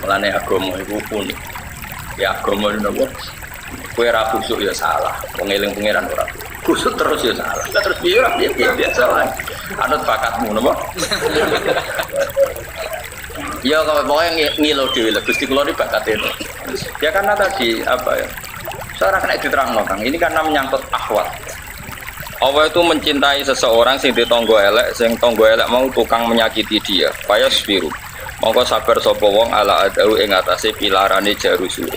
Mulane agama iku unik. Ya agama niku kowe ra khusuk ya salah. Wong eling pangeran ora. Khusuk terus ya salah. Lah terus piye ora biasa wae. Anut bakatmu napa? Ya kalau pokoknya ngilu dhewe lho Gusti kula iki bakat itu. Ya karena tadi apa ya? Saya kena diterangno Kang. Ini karena menyangkut akhwat. Allah itu mencintai seseorang sing ditonggo elek, sing tonggo elek mau tukang menyakiti dia. Payas biru. Mongko sabar sapa wong ala adau ing atase pilarane jarusu.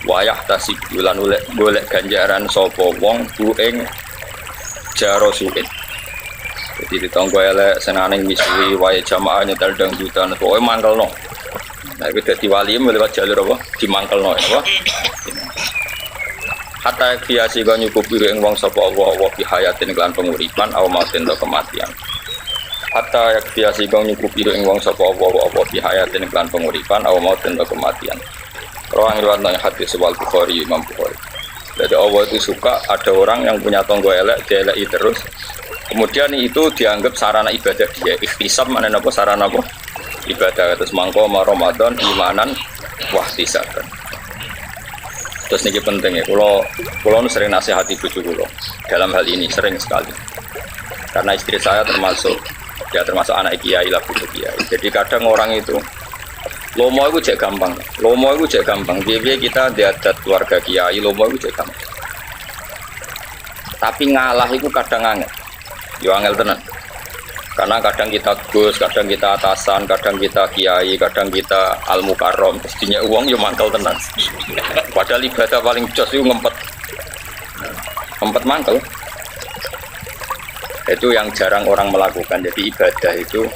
Wayah tasib bulan golek ganjaran sapa wong ku ing jarusuin. Jadi ditonggo elek senane misuwi wae jamaah nyetel dangdutan pokoke mangkelno. Nah iki dadi wali lewat jalur apa? Dimangkelno apa? Hatta kiasi kau nyukupi ing wong sapa Allah wa fi hayatin lan penguripan aw mautin kematian. Hatta kiasi kau nyukupi ing wong sapa Allah wa fi hayatin lan penguripan aw mautin kematian. Rawang riwayat nang hadis wal Bukhari Imam Bukhari. Jadi Allah itu suka ada orang yang punya tonggo elek dieleki terus. Kemudian itu dianggap sarana ibadah dia. Ikhtisab mana napa sarana apa? Ibadah terus mangko Ramadan imanan wahtisaban. Terus ini penting ya, kalau sering nasihati bojo kula dalam hal ini sering sekali. Karena istri saya termasuk anak kiai lah bojo kiai. Jadi kadang orang itu lomo itu cek gampang. Biar kita diadat keluarga kiai, lomo itu cek gampang. Tapi ngalah itu kadang angel. Yo angel tenan. Karena kadang kita gus, kadang kita atasan, kadang kita kiai, kadang kita al-mukarrom. Pastinya uang yo mangkel tenan. Padahal ibadah paling jos itu ngempet mangkel. Itu yang jarang orang melakukan. Jadi ibadah itu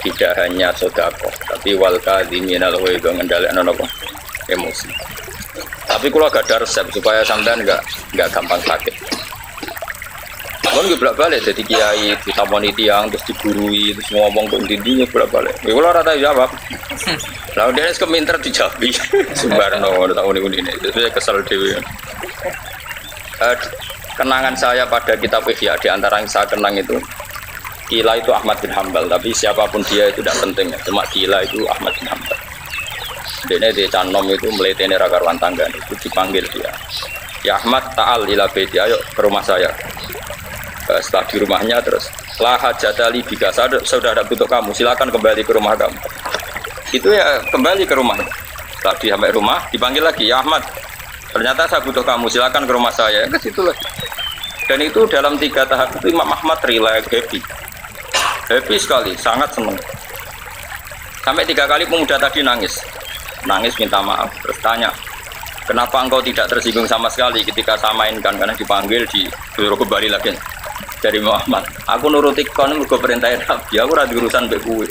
tidak hanya sedekah, tapi wal kadhiminal ghaidha ngendhalekno napa emosi. Tapi kalau gak ada resep supaya sampean enggak gampang sakit. Kan gue bolak-balik jadi kiai ditamoni tiang terus digurui terus ngomong kok intinya bolak-balik. Ya kalau rata jawab. Lah dia keminter dijawab. Subarno tahun ini itu saya kesel dewi. Kenangan saya pada kitab Ihya di antara yang saya kenang itu Kila itu Ahmad bin Hambal, tapi siapapun dia itu tidak penting ya. Cuma Kila itu Ahmad bin Hambal. Dene di Canom itu meletene ra karuan tangga itu dipanggil dia. Ya Ahmad ta'al ila baiti, ayo ke rumah saya. Setelah di rumahnya terus la hajatali bika, saya sudah ada butuh kamu, silakan kembali ke rumah kamu. Itu ya kembali ke rumah. Setelah di sampai rumah dipanggil lagi, ya Ahmad, ternyata saya butuh kamu, silakan ke rumah saya. Ke situ lagi. Dan itu dalam 3 tahap itu Imam Ahmad relax happy sekali, sangat senang. Sampai 3 kali pemuda tadi nangis minta maaf, terus tanya, kenapa engkau tidak tersinggung sama sekali ketika saya mainkan, karena dipanggil disuruh kembali lagi. Dari Muhammad, aku nuruti kon mergo perintahe Nabi, aku ora urusan mbek kowe.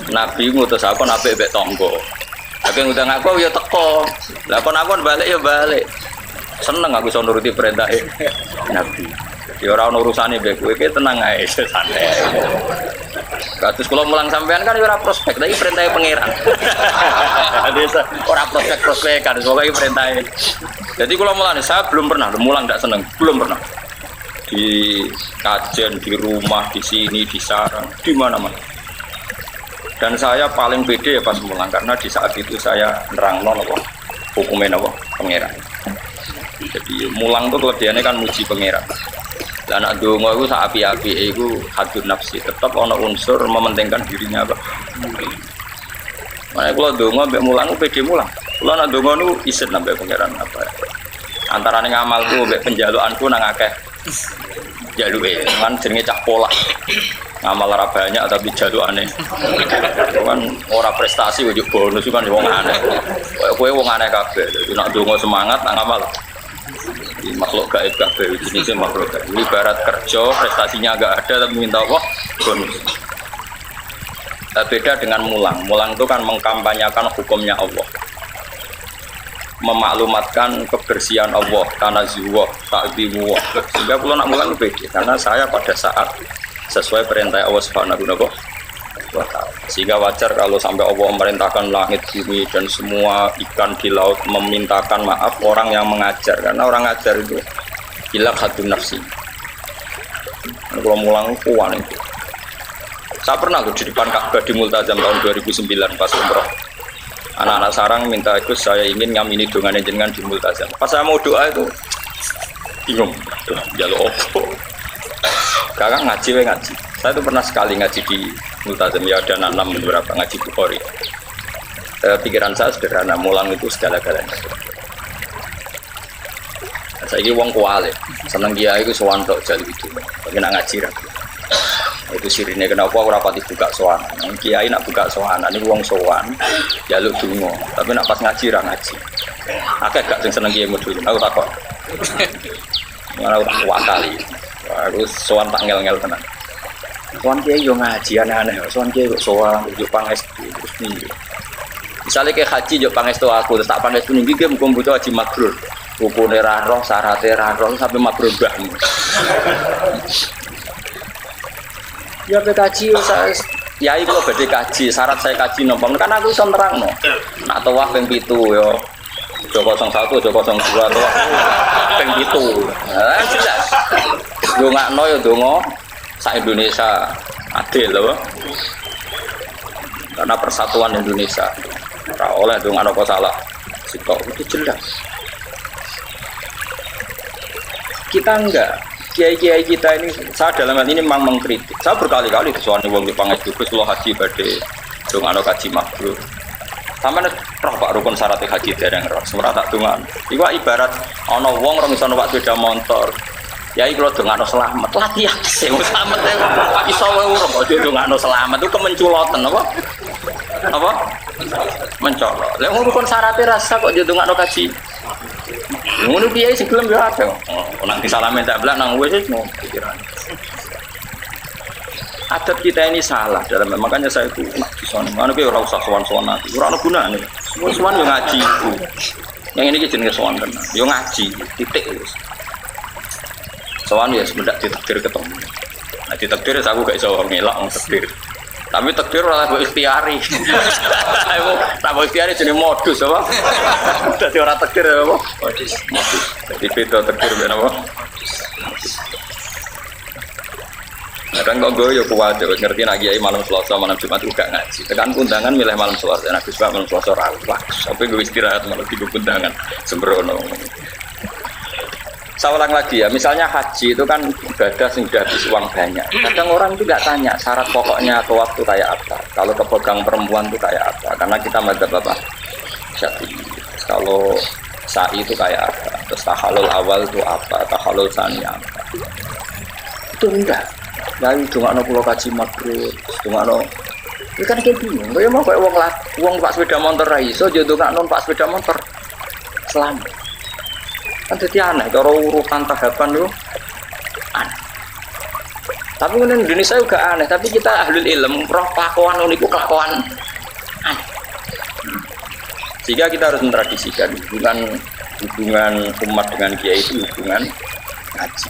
Nabi ngutus aku nape mbek tangga. Tapi ngundang aku ya teko. Lah kon aku balik ya balik. Seneng aku iso nuruti perintahe Nabi. Ya ora ono urusane mbek kowe, tenang ae santai. Kados kula mulang sampean kan ora prospek, tapi perintahe pangeran. Desa ora prospek kan, pokoke perintahe. Jadi kula mulane saya belum pernah mulang ndak seneng, belum pernah. Di kajian, di rumah, di sini, di sarang, di mana-mana. Dan saya paling pede ya pas mulang, karena di saat itu saya nerangno apa hukumnya apa pangeran. Jadi mulang tuh kelebihannya kan muji pangeran. Dan anak donga itu sak api-api itu hadun nafsi, tetap ana unsur mementingkan dirinya apa. Makanya kalau donga mbek mulang pede mulang. Kalau anak donga itu isin sampai pangeran apa. Antarané ngamalku mbek penjalukanku nang akeh jaluke kan jenenge cah pola ngamal ora banyak tapi jalukane kan ora prestasi kok bonus kan wong aneh kowe wong aneh kabeh nek ndonga semangat nang ngamal makhluk gaib kabeh jenisnya makhluk gaib ibarat kerja prestasinya enggak ada tapi minta apa bonus. Beda dengan mulang itu kan mengkampanyakan hukumnya Allah, memaklumatkan kebersihan Allah, tanazuwah, ta'zimuwah. Sehingga kalau nak mulang beda, karena saya pada saat sesuai perintah Allah Subhanahu wa ta'ala. Sehingga wajar kalau sampai Allah memerintahkan langit, bumi dan semua ikan di laut memintakan maaf orang yang mengajar, karena orang ngajar itu hilak hadun nafsi. Kalau mulang kuwan itu. Saya pernah loh di depan Ka'bah di Multazam tahun 2009 pas umroh. Anak-anak sarang minta ikut, saya ingin ngamini dongan jenengan di Multazam. Pas saya mau doa itu bingung, jalur opo. Kakak ngaji, ngaji. Saya tuh pernah sekali ngaji di Multazam, ya ada 6 beberapa ngaji Bukhari. Pikiran saya sederhana, mulang itu segala-galanya. Saya ini wong kuali, seneng dia itu sowan tok jali itu, tapi nak ngaji ragu. Itu sirine kenapa aku rapati buka sowan. Kiai nak buka sowan, ini wong sowan, jaluk dungo, tapi nak pas ngaji ra ngaji. Akeh gak sing seneng kiai modul, aku takut. Mana aku wakali, aku sowan tak ngel-ngel tenan. Sowan kiai yo ngaji aneh-aneh, sowan kiai kok sowan, yo pangestu terus piye. Misalnya kayak haji yo pangestu aku, terus tak pangestu niki ki muga butuh haji mabrur. Rukune ra roh, syarate ra roh sampai mabrur mbahmu. Ya kaji saya ya iku badhe kaji, syarat saya kaji nopo. Kan aku iso nerangno. Nak tawaf ping 7 yo. Aja 01, aja 02 tawaf ping 7. Nah, jelas. Ndongakno yo ndonga sak Indonesia adil lho. Karena persatuan Indonesia. Ora oleh ndongakno kok salah. Sitok itu jelas. Kita enggak. Kiai-kiai kita ini, saya dalam hal ini memang mengkritik. Saya berkali-kali kesuani wong di Pangestu, Gus haji badhe dong ana kaji mabrur. Sampeyan roh Pak rukun syarat haji dereng roh. Semua tak dongan. Iku ibarat ana wong ora iso numpak sepeda motor. Yai kula dongano selamat. Latihan sing selamat Pak iso wae urung kok dongano selamat itu kemenculoten apa? Apa? Mencolot. Lek rukun syaratnya rasa kok dia dongano kaji. Ngono kiai sing gelem yo ada. Nang disalamen tak blak nang wis mau pikiran. Adat kita ini salah dalam makanya saya itu disana. Anu ki ora usah sowan-sowan nanti. Ora ono gunane. Sowan yo ngaji itu. Yang ini ki jenenge sowan tenan. Yo ngaji, titik wis. Sowan ya semendak ditakdir ketemu. Nah ditakdir aku gak iso ngelak wong takdir. Tapi takdir ora mbok ikhtiari. Ayo tak mbok ikhtiari jenenge modus apa? Dadi ora takdir apa? Modus. Dadi beda takdir ben apa? Kadang kok gue ya kuat, ngerti nak kiai malam Selasa, malam Jumat juga ngaji. Tekan kundangan milih malam Selasa, nak Gus malam Selasa rawuh. Sampai gue istirahat malam di kundangan sembrono. Saya ulang lagi ya, misalnya haji itu kan ibadah yang sudah habis uang banyak. Kadang orang itu nggak tanya syarat pokoknya atau waktu kayak apa. Kalau kepegang perempuan itu kayak apa? Karena kita madzhab apa? Syafi'i. Kalau sa'i itu kayak apa? Terus tahalul awal itu apa? Tahalul sani apa? Itu enggak. Ya itu nggak pulau kaji mabrur, itu nggak ini kan kayak bingung. Kayak mau kayak uang pak sepeda motor raiso, jadi nggak non pak sepeda motor selamat. Kan jadi aneh, kalau urutan tahapan itu aneh. Tapi kemudian Indonesia juga aneh, tapi kita ahlul ilm, roh kelakuan uniku kelakuan aneh. Sehingga kita harus mentradisikan hubungan umat dengan kiai itu hubungan ngaji.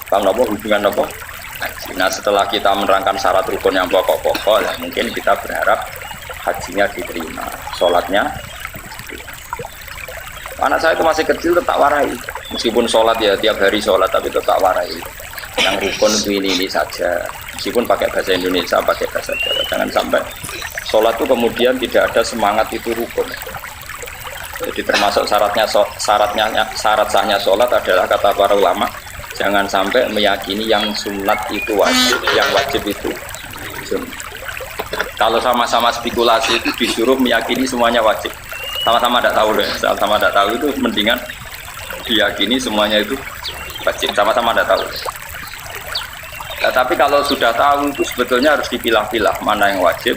Paham apa hubungan apa? Haji. Nah setelah kita menerangkan syarat rukun yang pokok-pokok, ya mungkin kita berharap hajinya diterima, sholatnya. Anak saya itu masih kecil tetap warai, meskipun sholat ya tiap hari sholat tapi tetap warai. Yang rukun itu ini saja, meskipun pakai bahasa Indonesia, pakai bahasa Jawa. Jangan sampai sholat itu kemudian tidak ada semangat itu rukun. Jadi termasuk syarat sahnya sholat adalah kata para ulama, jangan sampai meyakini yang sunat itu wajib, yang wajib itu sunat. Kalau sama-sama spekulasi itu disuruh meyakini semuanya wajib. Sama-sama tidak tahu deh, sama-sama tidak tahu itu mendingan diyakini semuanya itu wajib, sama-sama tidak tahu. Nah, tapi kalau sudah tahu itu sebetulnya harus dipilah-pilah mana yang wajib,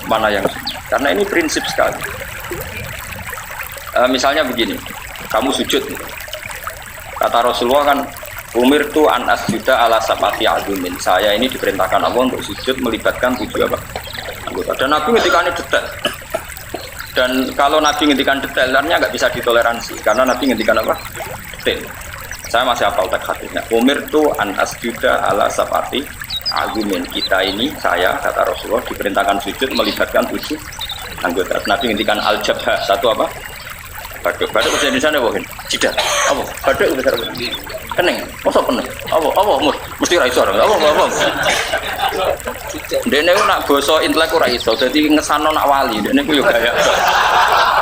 mana yang sunat. Karena ini prinsip sekali. Misalnya begini, kamu sujud, kata Rasulullah kan, umirtu an asjuda ala sab'ati azumin. Saya ini diperintahkan Allah untuk sujud melibatkan 7 apa? Anggota. Dan Nabi ngendikannya detail. Dan kalau Nabi ngendikan detail, artinya nggak bisa ditoleransi. Karena Nabi ngendikan apa? Detail. Saya masih hafal teks hadisnya. Umirtu an asjuda ala sab'ati azumin. Kita ini, saya, kata Rasulullah, diperintahkan sujud melibatkan 7 anggota. Nabi ngendikan al-jabha, satu apa? Baduk bahasa Indonesia apa kan? Jidat. Apa? Baduk bahasa Arab. Kening. Masa kening? Apa? Mesti ra iso. Apa? Dene ku nak basa intelek ora iso. Dadi ngesano nak wali. Dene ku yo gaya.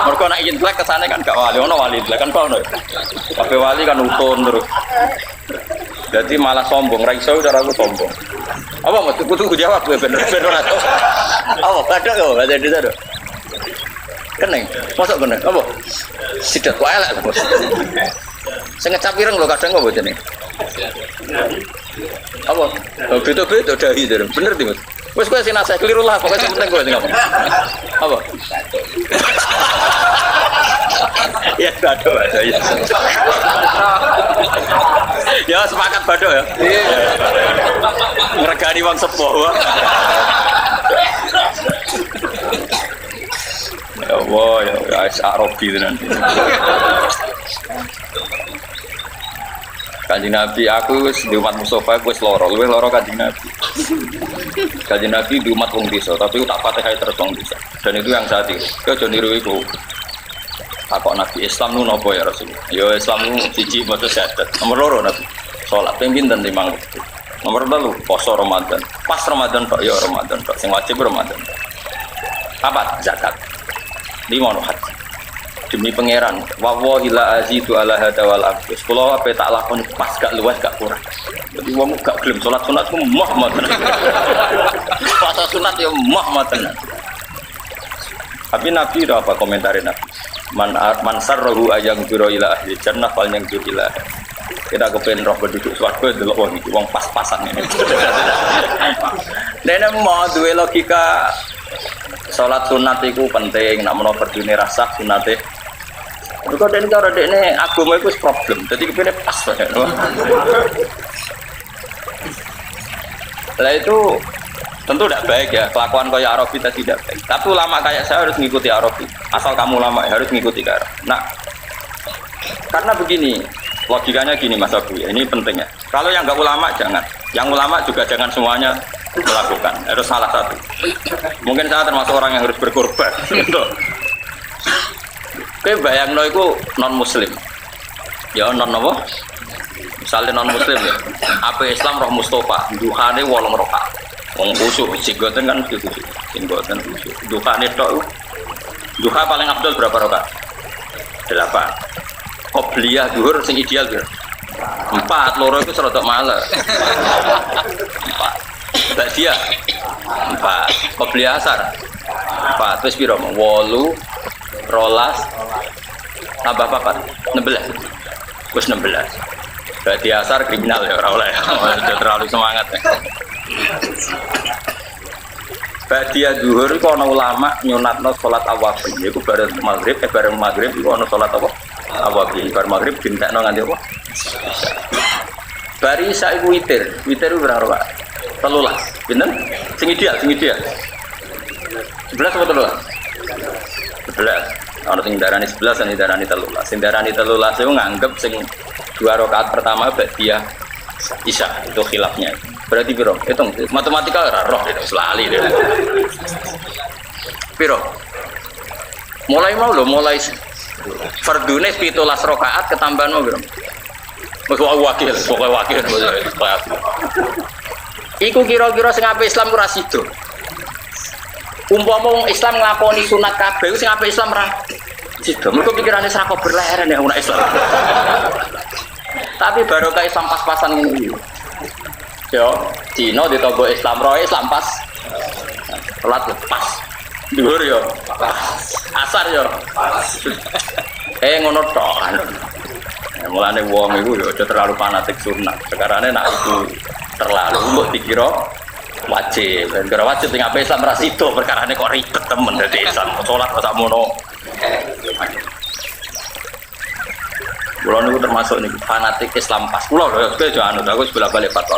Mergo nak intelek kesane kan gak wali. Ono wali intelek kan ono. Kabeh wali kan utun terus. Jadi malah sombong, raiso cara aku sombong. Apa mau kudu jawab gue bener-bener atau apa? Badok kok bahasa Indonesia dong. Kening, masuk kening. Apa? Sidat wae elek. Sing ngecap ireng lho kadang kok bojone. Apa? Beda-beda dahi to. Bener ti, Mas. Wes kowe sing nasihat keliru lah, pokoke sing penting kowe sing apa? Apa? Ya badok ya. Ya sepakat badok ya. Ngregani wong sepuh. Ya Allah ya Arabi tenan. Kanjeng Nabi aku wis di umat Mustafa aku wis lara, luwih lara Kanjeng Nabi. Kanjeng Nabi di umat wong desa, tapi tak Fatihah terus wong desa. Dan itu yang saya tiru. Kau aja niru iku. Takok Nabi Islam nu napa ya Rasulullah? Ya Islam nu siji maca syahadat. Nomor loro Nabi. Salat ping pinten 5 waktu. Nomor 3 poso Ramadan. Pas Ramadan tok ya Ramadan tok. Sing wajib Ramadan. Apa? Zakat. 5 haji. Demi pangeran, wallahi la azidu ala hada wal abdus. Kula ape tak lakoni pas gak luwes gak kurang. Jadi wong gak gelem salat sunat ku mah mboten. Pas sunat ya mah mboten. Tapi Nabi udah apa komentarin Nabi? Man sarrahu ayang juro ila ahli jannah fal yang juro ila. Kita kepen roh penduduk swarga delok wong pas-pasan ini. Dene mau duwe logika salat sunat iku penting, nek menawa berdune rasah sunate. Kok den cara dekne agama iku problem. Dadi kepene pas bae. Lah itu tentu tidak baik ya, kelakuan kayak Arabi tadi tidak baik. Tapi ulama kayak saya harus mengikuti Arabi. Asal kamu ulama harus mengikuti Arabi. Nah, karena begini, logikanya gini Mas Abu ya, ini pentingnya. Kalau yang nggak ulama jangan, yang ulama juga jangan semuanya melakukan. Harus salah satu. Mungkin saya termasuk orang yang harus berkorban. Oke, bayangno itu non Muslim. Ya non apa? Misalnya non Muslim ya. Apa Islam roh Mustafa, duhane 8 rakaat. Wong khusyuk, singgoten kan khusyuk. Singgoten khusyuk. Duhane tok. Duha paling abdul berapa rakaat? 8. Qobliyah zuhur sing ideal ya. 4, loro itu serodok male. 4. Ba'diyah 4. Qobliyah asar 4. Terus piro? 8, 12, tambah 4, 16. Terus 16. Berarti asar kriminal ya ora oleh. Sudah terlalu semangat ya. Ba'diyah zuhur itu ana ulama nyunatno salat awabin. Iku bareng maghrib iku ana salat apa? Awabin. Bar maghrib dintekno nganti apa? Bari sak iku witir. Witir itu berapa rakaat? 13. Pinten? Sing ideal. 11 atau 13? 11. Ana sing darani 11 sing darani 13. Sing darani 13 itu nganggep sing 2 rakaat pertama ba'diyah isya itu khilafnya. Berarti piro? Hitung matematika ora roh itu selali deh. Piro? Mulai fardune 17 rakaat ketambahan mau piro? Wakil. Iku kira-kira sing ape Islam ora sida. Umpama wong Islam nglakoni sunat kabeh sing ape Islam ora sida. Mergo pikirane srako berleren ya umat Islam. Tapi barokah Islam pas-pasan ngene iki. Yo, Cina ditombo Islam roe Islam pas. Salat pas. Dhuwur yo. Asar yo. Ngono tok. Mulane wong iku yo aja terlalu fanatik sunat. Sekarane nak iku terlalu mbok dikira wajib. Ben kira wajib sing ape Islam ra sida perkarane kok ribet temen dadi Islam. Salat kok sakmono. Kulo niku termasuk niku fanatik Islam pas. Kulo lho kowe aja anut aku sebelah balik fatwa.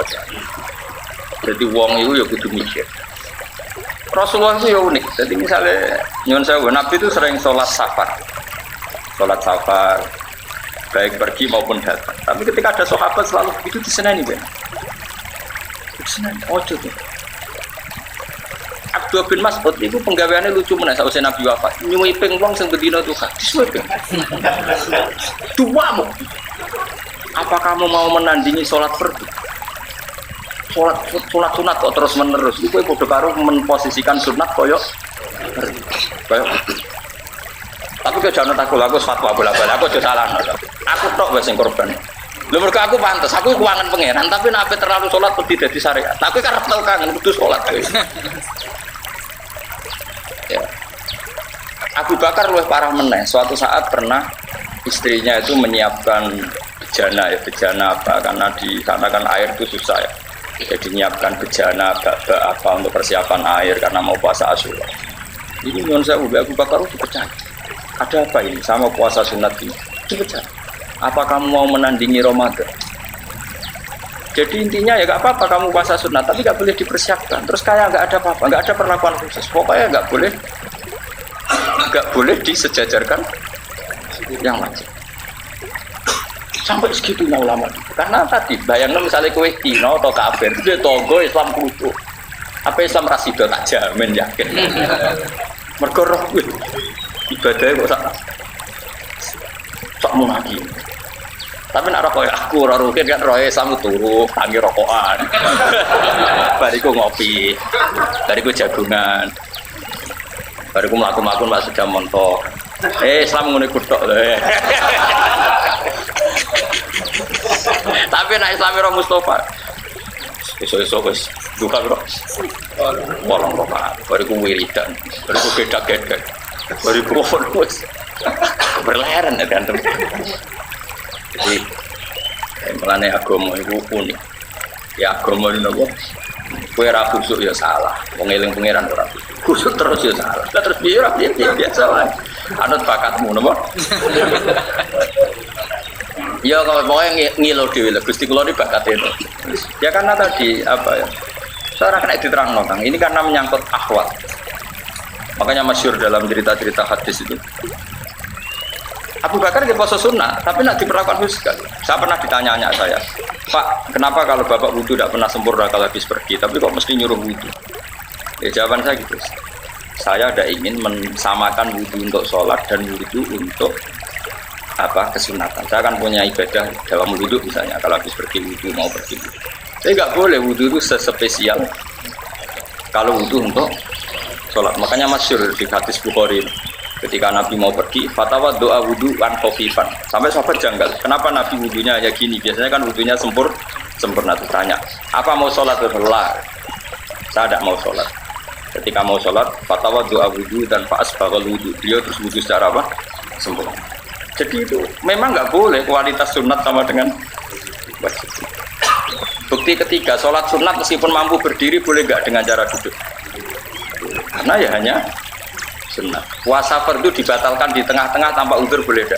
Jadi wong iku ya kudu mikir. Rasulullah itu ya unik. Jadi misalnya nyuwun sewu Nabi itu sering sholat safar. Sholat safar baik pergi maupun datang. Tapi ketika ada sahabat selalu itu diseneni ben. Diseneni ojo tuh. Abdul bin Mas'ud itu penggaweannya lucu meneh sausé Nabi wafat. Nyuwiping wong sing bedina tuh hadis wiping. Duamu. Apa kamu mau menandingi sholat fardu? Sholat sunat kok terus menerus. Iku padha karo memposisikan sunat koyo tapi kok jangan takut aku fatwa bola-bola aku aja salah. Aku tok wis sing korban. Lho mergo aku pantes, aku kuangan pangeran tapi nek terlalu sholat wedi dadi syariat. Tapi karep tau kangen kudu sholat. Ya. Abu Bakar luwih parah meneh. Suatu saat pernah istrinya itu menyiapkan bejana apa karena di sana kan air itu susah ya. Jadi menyiapkan bejana apa untuk persiapan air karena mau puasa Asyura. Ini menurut saya Abu Bakar itu pecah. Ada apa ini sama puasa sunat ini? Pecah. Apa kamu mau menandingi Ramadan? Jadi intinya ya gak apa-apa kamu puasa sunat tapi gak boleh dipersiapkan. Terus kayak gak ada apa-apa, gak ada perlakuan khusus. Pokoknya gak boleh disejajarkan yang wajib. Sampai segitunya ulama. Karena tadi bayangnya misalnya kowe Cina atau kafir, dia togo Islam kudu. Apa Islam rasido tak jamin yakin. Mergo roh kuwi ibadahnya kok sak munafik. Tapi nak rokok aku ora rukin kan roe Islam turu tangi rokokan. Bariku ngopi. Bariku jagungan. Bariku mlaku-mlaku Pak sudah montok. Islam ngono iku tok lho. Tapi nek Islam ora Mustafa. Iso-iso wis duka bro. Bolong rokokan. Bariku wiridan. Bariku gedak-gedak. Bariku wis berleren ya kan. Jadi melane agama itu unik. Ya agama itu nopo? Kowe ra khusuk ya salah. Wong eling pangeran ora khusuk terus ya salah. Lah terus piye ora biasa wae. Anut bakatmu nopo? Ya kalau pokoknya ngilo dhewe lho Gusti kula iki bakat itu. Ya karena tadi apa ya? Saya kena diterangno Kang. Ini karena menyangkut akhwat. Makanya masyhur dalam cerita-cerita hadis itu. Abu Bakar dia puasa sunnah, tapi nak diperlakukan khusus sekali. Saya pernah ditanya saya, Pak, kenapa kalau bapak wudhu tidak pernah sempurna kalau habis pergi, tapi kok mesti nyuruh wudhu? Ya jawaban saya gitu. Saya ada ingin mensamakan wudhu untuk sholat dan wudhu untuk kesunatan. Saya kan punya ibadah dalam wudhu misalnya, kalau habis pergi wudhu mau pergi wudhu. Saya nggak boleh wudhu itu sespesial kalau wudhu untuk sholat. Makanya masyhur di hadis Bukhari. Ketika Nabi mau pergi, fatwa doa wudhu an khofifan. Sampai sahabat janggal, kenapa Nabi wudhunya ya gini? Biasanya kan wudhunya sempurna. Tuh tanya, apa mau sholat? Lah, saya tidak mau sholat. Ketika mau sholat, fatwa doa wudhu dan faas bakal wudhu. Dia terus wudhu secara apa? Sempurna. Jadi itu memang nggak boleh kualitas sunat sama dengan wajib. Bukti ketiga, sholat sunat meskipun mampu berdiri boleh nggak dengan cara duduk? Karena ya hanya sunat. Puasa fardu dibatalkan di tengah-tengah tanpa udzur boleh tidak?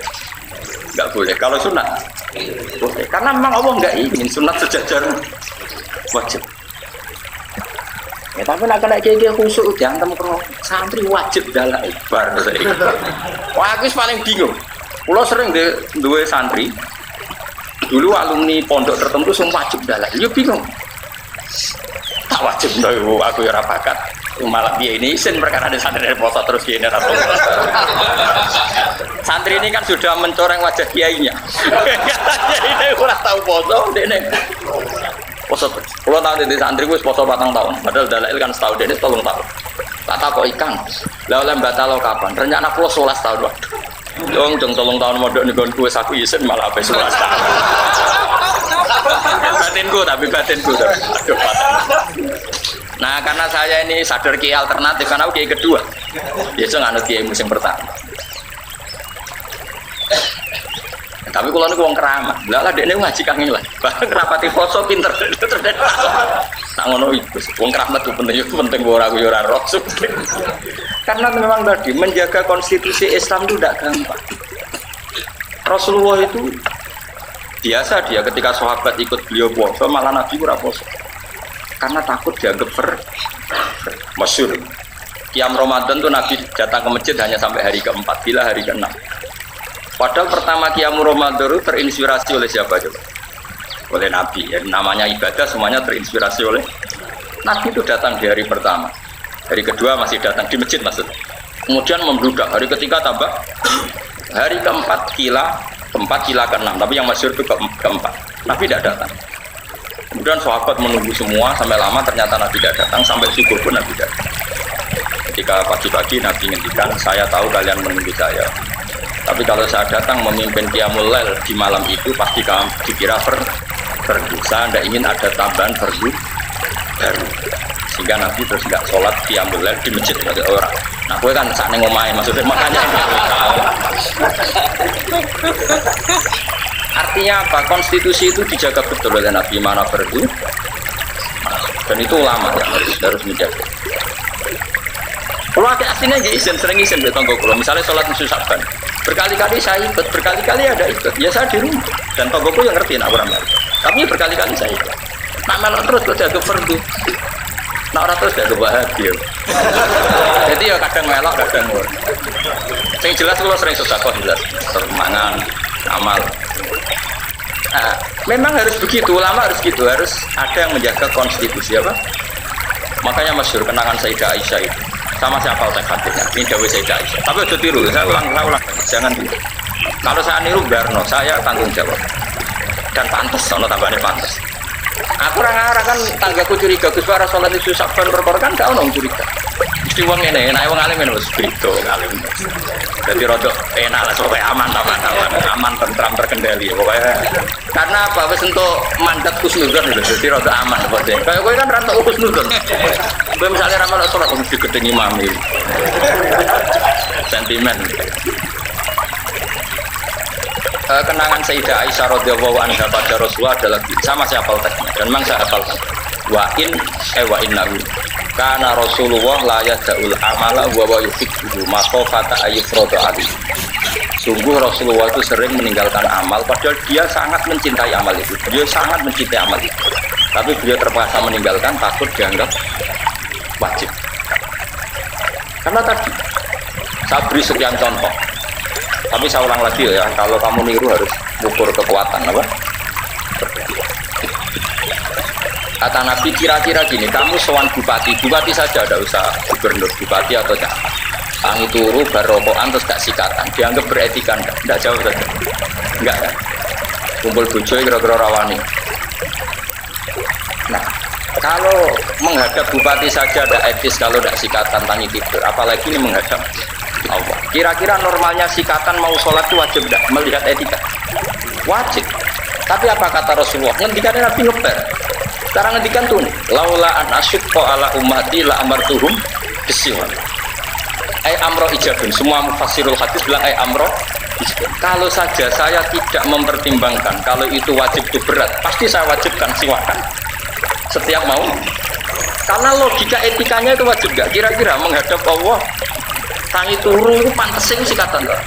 Enggak boleh. Kalau sunat boleh. Karena memang Allah enggak ingin sunat sejajar wajib. Ya, tapi nak kena kayak khusuk diantem karo santri wajib dalam ibar saya. Wah, aku paling bingung. Pulau sering duwe santri. Dulu alumni pondok tertentu semua wajib dalam. Yo bingung. Tak wajib ndoyo aku ya ora bakat. Malah dia ini isin perkara ada santri dari poso terus dia ini ratu. Santri ini kan sudah mencoreng wajah kiainya. Jadi dia kurang tahu poso, dia ini poso. Kalau tahu di santri gue poso 4 tahun, padahal dalil kan setahun dia ini 3 tahun. Tak tahu kok ikan. Lalu batal kapan? Rencana pulau 11 tahun. Dong 3 tahun modal nih gue saku isin malah sampai 11 tahun. Batinku. Aduh batin. Nah karena saya ini sadar kiai alternatif karena aku kiai kedua, biasa nganut kiai musim pertama. Tapi kalau nih uang keramat, lah dia ini ngaji kangen lah. Bahkan rapati foto pinter. Tak ngono itu, uang keramat itu penting buat aku juara roh. Karena memang tadi menjaga konstitusi Islam itu tidak gampang. Rasulullah itu biasa dia ketika sahabat ikut beliau puasa malah Nabi ora puasa. Karena takut dianggap masyhur. Qiyam Ramadan tuh Nabi datang ke masjid hanya sampai hari ke-4, bila hari ke-6. Padahal pertama Qiyam Ramadan itu terinspirasi oleh siapa coba? Oleh Nabi. Ya, namanya ibadah semuanya terinspirasi oleh Nabi itu datang di hari pertama. Hari kedua masih datang di masjid maksud. Kemudian membludak. Hari ketiga tambah. Hari keempat keempat kila ke-6. Tapi yang masyhur itu keempat. Nabi tidak datang. Kemudian sahabat menunggu semua sampai lama ternyata Nabi tidak datang. Sampai subuh pun Nabi tidak datang. Ketika pagi-pagi Nabi ngendikan, saya tahu kalian menunggu saya. Tapi kalau saya datang memimpin qiyamul lail di malam itu pasti kamu dikira fardu. Saya tidak ingin ada tambahan fardu baru. Sehingga Nabi terus nggak sholat qiyamul lail di masjid ada orang. Nah, gue kan saat ngomongin maksudnya makanya. Artinya apa? Konstitusi itu dijaga betul oleh Nabi mana fardu. Dan itu ulama yang harus menjaga. Kalau aslinya nggak izin, sering izin di tonggo kalau misalnya sholat musuh saban, berkali-kali saya ikut, berkali-kali ada ikut, ya saya di rumah dan tonggoku yang ngerti nak orang lain. Tapi berkali-kali saya ikut. Nak melok terus kok jaga fardu, nak orang terus jaga bahagia. Jadi ya kadang melok, kadang mur. Yang jelas kalau sering sedekah jelas, semangan, amal. Nah, memang harus begitu, ulama harus gitu, harus ada yang menjaga konstitusi apa? Makanya masyhur kenangan Sayyidah Aisyah itu. Sama siapa otak hadisnya? Ini dawuh Sayyidah Aisyah. Tapi udah tiru, saya ulang, jangan tiru. Kalau saya niru Barno, saya tanggung jawab. Dan pantas, soalnya tambahnya pantas. Aku orang-orang kan tanggaku curiga, Gus Bara sholat itu saban perkara kan gak ono curiga. Mesti wong ngene, nek wong alim wis beda alim. Jadi rodok enak lah supaya aman, tentram terkendali pokoknya. Karena apa wis entuk mandat husnudzon lho, jadi rodok aman pokoknya. Kayak kowe kan rantuk husnudzon. Kowe misale ra melok salat mesti gedeng imam iki. Sentimen. Kenangan Sayyidah Aisyah radhiyallahu anha pada Rasulullah adalah sama saya hafal teksnya dan memang saya hafal wa innahu kana Rasulullah la yada'ul amala wa yuhibbu makhafata ayyufrada alaihi. Sungguh Rasulullah itu sering meninggalkan amal padahal dia sangat mencintai amal itu. Dia sangat mencintai amal itu. Tapi beliau terpaksa meninggalkan takut dianggap wajib. Karena tadi saya beri sekian contoh. Tapi saya ulang lagi ya, kalau kamu niru harus ukur kekuatan apa? Kata Nabi kira-kira gini, kamu sowan bupati saja ada usah gubernur, bupati atau camat. Tangi turu barokokan terus gak sikatan, dianggap beretika enggak jauh saja. Enggak kan? Kumpul bojo kira-kira rawani. Nah, kalau menghadap bupati saja ada etis kalau tidak sikatan tangi tidur, apalagi ini menghadap Allah. Kira-kira normalnya sikatan mau sholat itu wajib tidak melihat etika? Wajib. Tapi apa kata Rasulullah? Ngendikannya Nabi ngeber. Sekarang ngendikan tuh nih, laula an asyqa ala ummati la amartuhum bisiwak. Amro ijabun. Semua mufassirul hadis bilang amro ijabun. Kalau saja saya tidak mempertimbangkan kalau itu wajib itu berat, pasti saya wajibkan siwakan setiap mau. Karena logika etikanya itu wajib gak? Kira-kira menghadap Allah tangi turu itu pantasnya sikatan loh.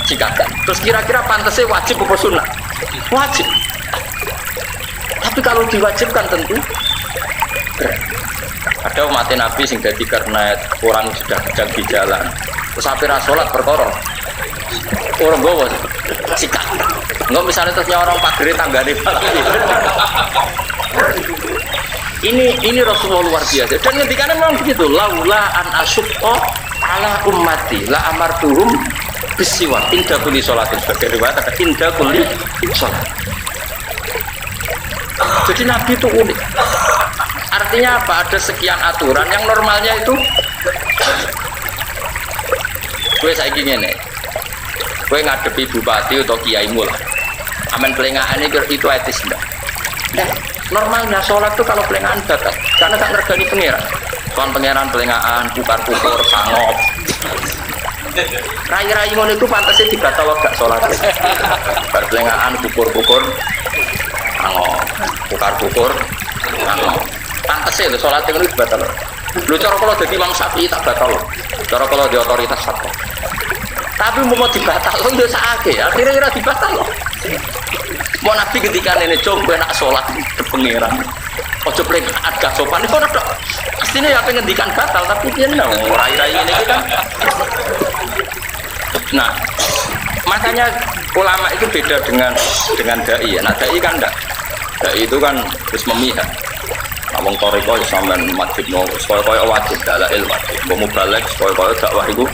Sikatan. Terus kira-kira pantasnya wajib apa sunnah? Wajib. Tapi kalau diwajibkan tentu berat. Ada umat Nabi sing dadi karena orang sudah sedang di jalan. Terus akhirnya sholat perkara. Orang bawa sikatan. Enggak misalnya terusnya orang pagere tanggane ini Rasulullah luar biasa. Dan ngendikannya memang begitu. Laula an asyqa ala ummati la amartuhum bisiwak inda kulli sholatin. Sebagai riwayat ada inda kulli sholat. Jadi Nabi itu unik. Artinya apa? Ada sekian aturan yang normalnya itu gue saiki ngene. Gue ngadepi bupati atau kiaimu lah. Amen pelengahan itu etis enggak? Nah, normalnya sholat itu kalau pelengahan batal karena tak ngergani pengiran. Soal pengiran pelengahan, pukar-pukur, sangop. Rai-rai ngono itu pantasnya dibatal gak sholat. Berpelengahan, pukur-pukur, sangop, pukar-pukur, sangop. Pantasnya itu sholat itu dibatal. Lu cara kalau jadi Imam Syafi'i tak batal. Cara kalau di otoritas satu. Tapi mau dibatal lo udah sakit. Akhirnya dibatal lo. Mau Nabi ketika ini coba nak sholat ke pengiran. Ojo plek agak sopan itu ada. Pastinya ya pengendikan batal tapi dia no rai-rai ini kan. Nah, makanya ulama itu beda dengan dai ya. Nah, dai kan enggak. Dai itu kan terus memihak. Wong toriko ya sampean wajibno kaya wajib dalail wajib. Mbok mubalek kaya dakwah iku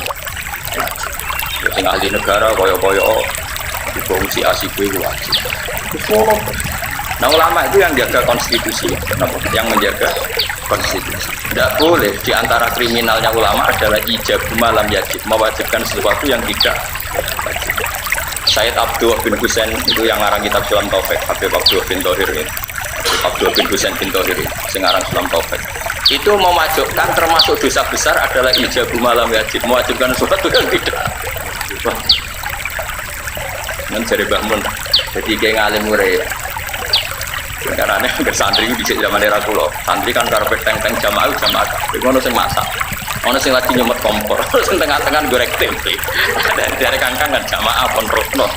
wajib. Sing ahli negara kaya fungsi asik iku wajib. Nah ulama itu yang jaga konstitusi, yang menjaga konstitusi. Tidak boleh di antara kriminalnya ulama adalah ijab malam yajib, mewajibkan sesuatu yang tidak wajib. Sayyid Abdullah bin Husain itu yang ngarang kitab Sulam Taufik, Habib Abdullah bin Thohir ini. Abdullah bin Husain bin Thohir yang ngarang Sulam Taufik. Itu mewajibkan termasuk dosa besar adalah ijab malam yajib, mewajibkan sesuatu yang tidak. Mencari bangun, jadi kayak ngalim murid. Karena ini santri di zaman era kulo, santri kan karpet teng-teng jamaah, tapi ono sing masak, ono sing lagi nyumet kompor, sing tengah-tengah goreng tempe. Dari kangkang kan jamaah pun rusno,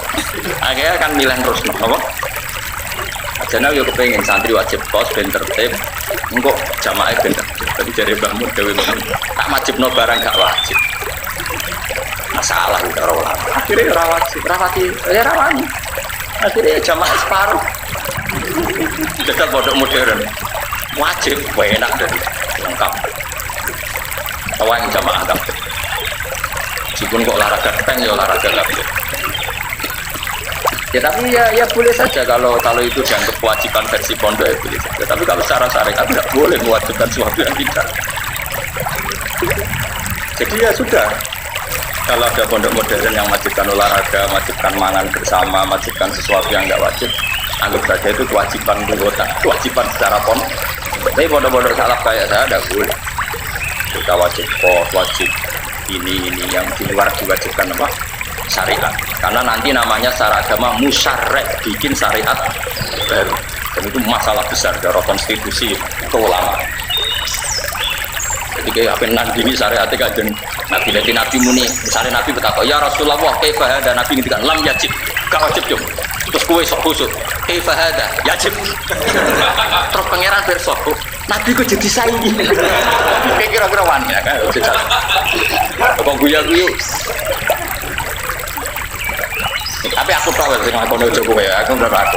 akhirnya kan milih rusno, apa? Jadi yo kepengen santri wajib kos ben tertib, engko jamaah ben tertib. Tapi dari bangun dewi bangun, tak wajibno barang gak wajib. Masalah itu orang. Akhirnya rawati, akhirnya jamaah separuh. Jajal pondok modern wajib, enak dari lengkap. Tawang jamaah kabeh. Meskipun kok olahraga tank ya olahraga kabeh. Ya tapi ya boleh saja kalau itu dianggap kewajiban versi pondok ya boleh saja. Tapi kalau secara syariat tidak boleh mewajibkan sesuatu yang tidak. Jadi ya sudah. Kalau ada pondok modern yang wajibkan olahraga, wajibkan mangan bersama, wajibkan sesuatu yang nggak wajib, anggap saja itu kewajiban anggota, kewajiban secara pondok. Tapi pondok-pondok salaf kayak saya tidak boleh. Kita wajib kos, wajib ini yang di luar diwajibkan apa? Syariat. Karena nanti namanya secara agama musyarrek, bikin syariat baru. Dan itu masalah besar dari konstitusi itu ulama. Jadi kayak apa nandingi syariatnya kajen Nabi nanti Nabi muni, misalnya Nabi berkata, ya Rasulullah, kaifa hada, Nabi ngintikan, lam yajib, gak wajib jom. Terus kue sok khusuk, kaifa hada, yajib. Terus pangeran bersok, Nabi kok jadi saingi. Kayak kira-kira wani ya kan? Kok guya-guyu. Tapi aku tahu sih aku nojo kowe ya, aku udah aku.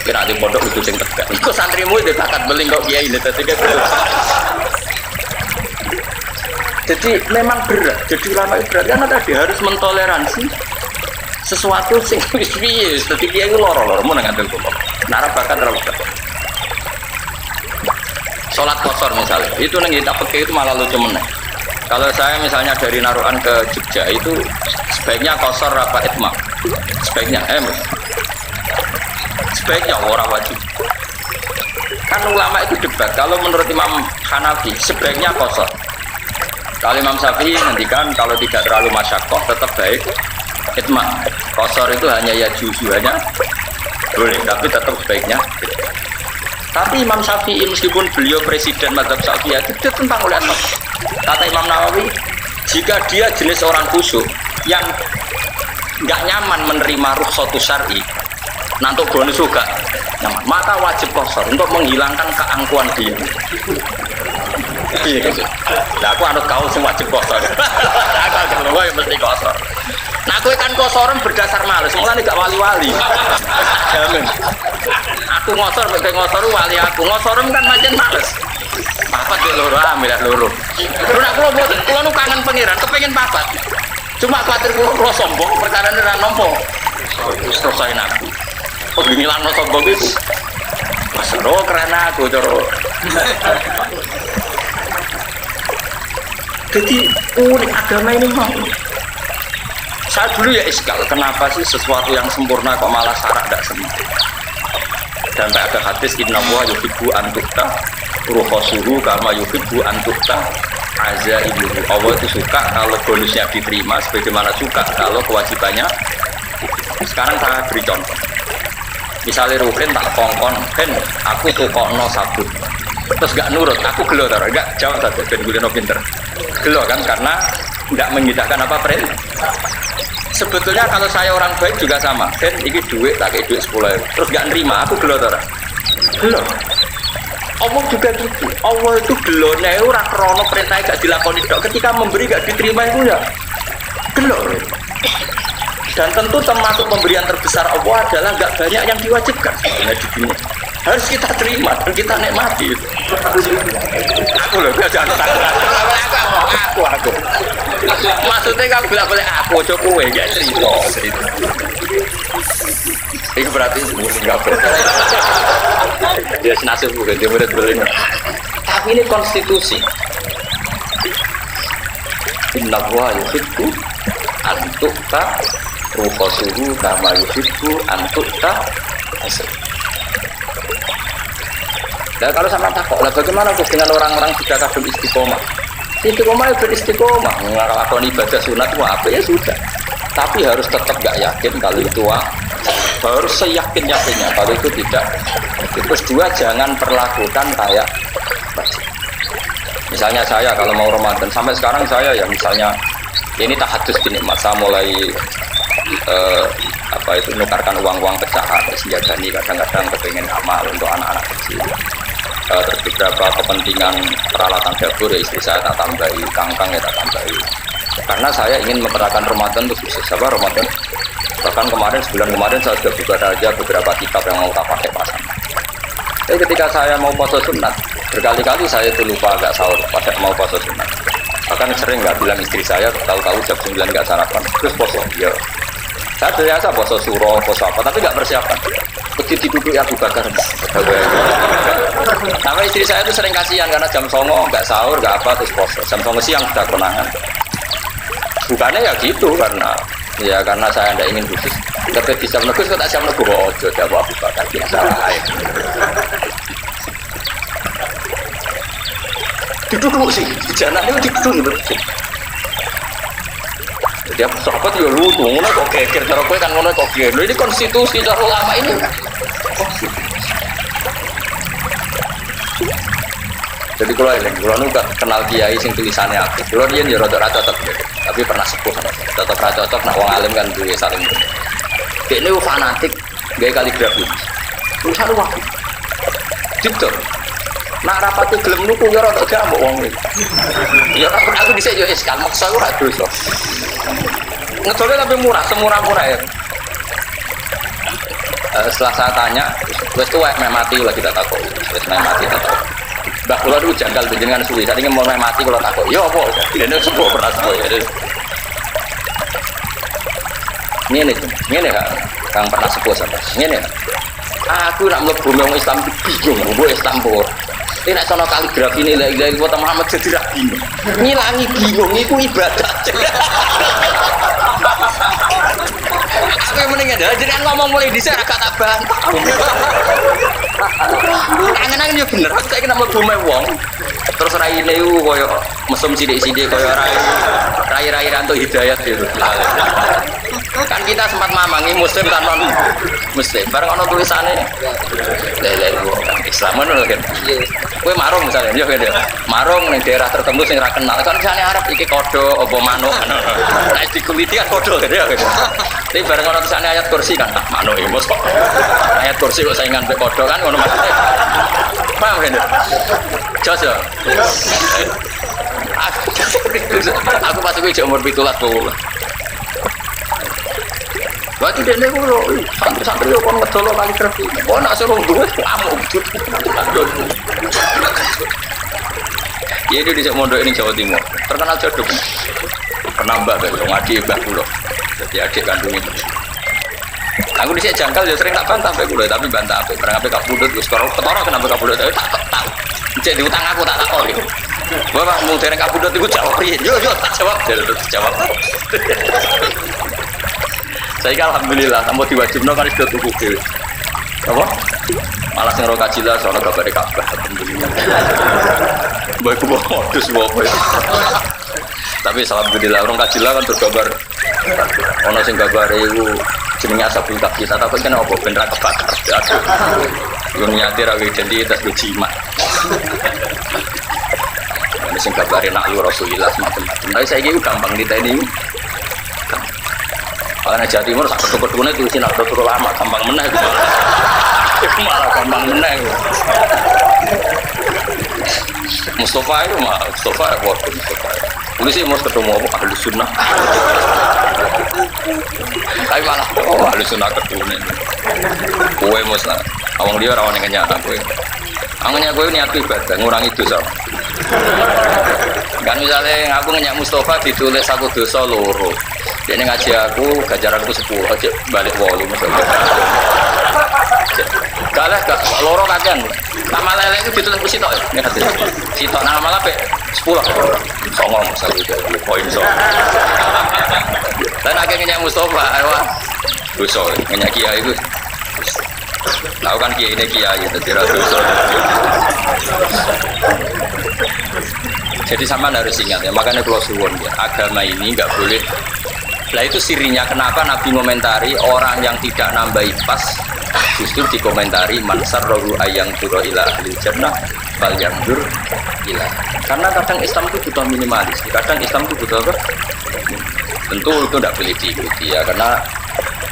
Kira di pondok itu sing tegak. Iku santrimu itu bakat beling kok kiai ini tadi kan. Jadi memang berat. Jadi ulama itu berat karena tadi harus mentoleransi sesuatu sing wis piye. Dadi kiai ku loro-loro mun ngantil kok. Nara bakat terus. Salat qasar misalnya, itu nang kita pakai itu malah lucu meneh. Kalau saya misalnya dari Narukan ke Jogja itu sebaiknya qasar apa itmam? Sebaiknya sebaiknya orang wajib. Kan ulama itu debat. Kalau menurut Imam Hanafi sebaiknya qasar. Kalau Imam Syafi'i nantikan kalau tidak terlalu masyakoh tetap baik itmam. Qasar itu hanya ya hanya boleh, tapi tetap sebaiknya. Tapi Imam Syafi'i meskipun beliau presiden mazhab Syafi'i itu tentang ulama. Kata Imam Nawawi, jika dia jenis orang khusyuk yang nggak nyaman menerima rukhsatus syar'i, nanti bonus juga nyaman, maka wajib qasar untuk menghilangkan keangkuhan dia. Iya, nah aku anut kau semua wajib qasar. Aku kalau ya mesti qasar. Nah aku kan qasaran berdasar males, mulane gak wali-wali. Jamin. Aku ngosor, pakai ngosor wali aku. Ngosorum kan macam males. Papat di loro, ambil loro. Lu nak kulo nu kangen pangeran, kepengen papat. Cuma khawatir kulo sombong, perkara ini ora nampa. Wis selesai aku. Oh ngilangno sombong itu. Mas ro keren aku coro. Jadi unik agama ini mau. Saya dulu ya iskal, kenapa sih sesuatu yang sempurna kok malah syarat tidak sempurna? Dan ada hadis inna wa yuhibbu antukta ruhosuhu kama yuhibbu antukta azaibuhu. Allah itu suka kalau bonusnya diterima sebagaimana suka kalau kewajibannya. Sekarang saya beri contoh. Misalnya Ruhin tak kongkon, Hen, aku tukokno sabun. Terus gak nurut, aku gelo taruh, gak jawab saja, ben gulino pinter. Gelo kan karena tidak mengindahkan apa perintah. Sebetulnya kalau saya orang baik juga sama. Ben ini duit, tak kayak duit 10.000. Terus gak nerima, aku gelo taruh. Gelo. Allah juga gitu. Allah itu gelone ora krono perintah gak dilakoni dok. Ketika memberi gak diterima itu ya gelo. Dan tentu termasuk pemberian terbesar Allah adalah gak banyak yang diwajibkan. Sebenarnya di dunia. harus kita terima dan kita nikmati. Aku loh, jangan aku. Maksudnya kalau bilang boleh aku coba ya cerita. Itu berarti nggak boleh. Dia senasib bukan dia murid beli. Tapi ini konstitusi. Inna wa yuhibbu antukta ruqasuhu kama yuhibbu antukta asal. Nah kalau sama takut, lah bagaimana dengan orang-orang sudah kadung istiqomah? Istiqomah itu beristiqomah, melakukan ibadah sunat itu apa ya sudah. Tapi harus tetap gak yakin kalau itu harus seyakin-yakinnya kalau itu tidak. Terus dua, jangan perlakukan kayak misalnya saya kalau mau Ramadan sampai sekarang saya ya misalnya ini tahadus dinikmat, saya mulai nukarkan uang-uang pecahan senjagani, kadang-kadang kepengen amal untuk anak-anak kecil. Terus beberapa kepentingan peralatan dapur ya istri saya tak tambahi, kangkang ya tak tambahi. Karena saya ingin memperagakan Ramadan untuk sukses. Ramadan bahkan sebulan kemarin saya sudah buka saja beberapa kitab yang mau tak pakai pasang. Tapi ketika saya mau puasa sunat, berkali-kali saya itu lupa agak sahur pada mau puasa sunat. Bahkan sering nggak bilang istri saya, tahu-tahu jam 9 nggak sarapan, terus puasa. Ya, saya biasa puasa suro, puasa apa, tapi nggak persiapan. Begitu duduk Abu Bakar. Sama istri saya itu sering kasihan karena jam 09.00 nggak sahur, nggak apa, terus puasa. Jam 09.00 siang sudah konangan. Bukannya ya gitu karena saya tidak ingin khusus. Tapi bisa menegus, kok tak siap menegus. Oh, jodoh Abu Bakar biasa lain. Duduk sih, jangan itu duduk. Jadi apa sahabat ya lucu, ngono kok geger cara kowe kan ngono kok geger. Ini konstitusi cara ulama ini. Jadi kalau nu kenal kiai sing tulisannya aktif. Kalau dia ya rada cocok ya. Tapi pernah sepuh sama saya. Tetap ra cocok nak wong alim kan duwe saling. Dekne fanatik gawe kaligrafi. Tulisan waktu. Gitu. Nak rapati gelem nuku ya rada jambok wong iki. Ya aku dhisik yo eskal maksa ora dosa. Ngedolnya tapi murah, semurah-murah ya. Setelah saya tanya, wes tuh mati lah kita takut, wes mati tak tahu. Mbak Kulo itu janggal dengan suwi, tadi mau mati kalau takut, ya apa? Ini sebuah beras boy. Ini kang pernah sepuh sama, ini. Aku nak mlebu wong Islam bingung, gue Islam pur. Ini nak sono kaligrafi ini lagi buat Muhammad jadi bingung. Ngilangi bingung, itu ibadah. Aku yang mendingan dah, jadi ngomong mulai di sana kata bantah. Angen-angen ya bener, aku kena mlebu wong. Terus raine iku koyo mesum sithik-sithik koyo rai rantu hidayat gitu. Kan kita sempat mamangi muslim kan non muslim. Bareng ono tulisane lele Islam ngono kan. Kowe marung misalnya, yo gitu. Marung ning daerah tertentu sing ra kenal. Kan misale Arab iki kodho apa manuk. Nek dikuliti kan kodho gitu ya gitu. Tapi bareng ono tulisane ayat kursi kan manuk iki mos kok. Ayat kursi kok saingan pe kodho kan ngono maksudnya. Paham kan? Jos yo. Aku pas kuwi umur 17 puluh. Berarti dia ni kalau santri-santri itu kan ngedolo kaligrafi. Oh nak suruh duit, amuk. Ya itu di Mondok ini Jawa Timur terkenal jaduk. Penambah kan, ngaji mbah kula. Jadi adik kandung itu. Aku di sini jangkal ya sering tak bantah mbah kula, tapi bantah apa? Barang apa kabudut, sekarang ketara kenapa kabudut? Tapi tak tahu. Jadi utang aku tak tahu. Bapak mau dereng kabudut itu jawab. Yo tak jawab. Jawab. Saya alhamdulillah, tambah diwajibno kan sudah tuku dhewe. Apa? Malah sing ro kajila sono gabare Ka'bah alhamdulillah. Mbok ku modus wae. Tapi alhamdulillah orang kajila kan tergambar ono sing gambare iku jenenge Ashabul Kahfi. Tapi kan apa ben ra kebakar. Aduh. Yo nyati ra jadi tas jimat. Ono sing gambare nak lu Rasulullah macam-macam. Tapi saiki gampang diteni. Karena Jawa Timur sak ketuk-ketukne tulisin nak terus lama gampang meneh gitu. Malah gampang meneh. Mustafa itu mah Mustafa waktu Mustafa. Polisi mau ketemu ahli sunnah. Tapi malah ahli sunnah ketemu. Kue musnah. Awang dia rawan yang nyak kue. Anginnya kue niat ibadah ngurangi dosa. Kan misalnya aku ngenyak Mustafa ditulis aku dosa loro. Dia ngaji aku gajaranku 10 aja balik 8 misalnya. Kalah gak loro kajian. Nama lele itu ditulis ku sitok ya. Sitok nama lele 10. Songong misalnya itu poin so. Dan akhirnya ngenyak Mustafa wah dosa ngenyak kiai itu. Tahu kan kiai ini kiai tidak dosa. Jadi sama harus ingat ya, makanya kalau suwon ya, agama ini nggak boleh. Nah itu sirinya kenapa Nabi komentari orang yang tidak nambahi pas justru dikomentari mansar rohu ayang turo ila ahli jannah bal yangdur ila. Karena kadang Islam itu butuh minimalis, kadang Islam itu butuh apa? Tentu itu tidak boleh diikuti ya, karena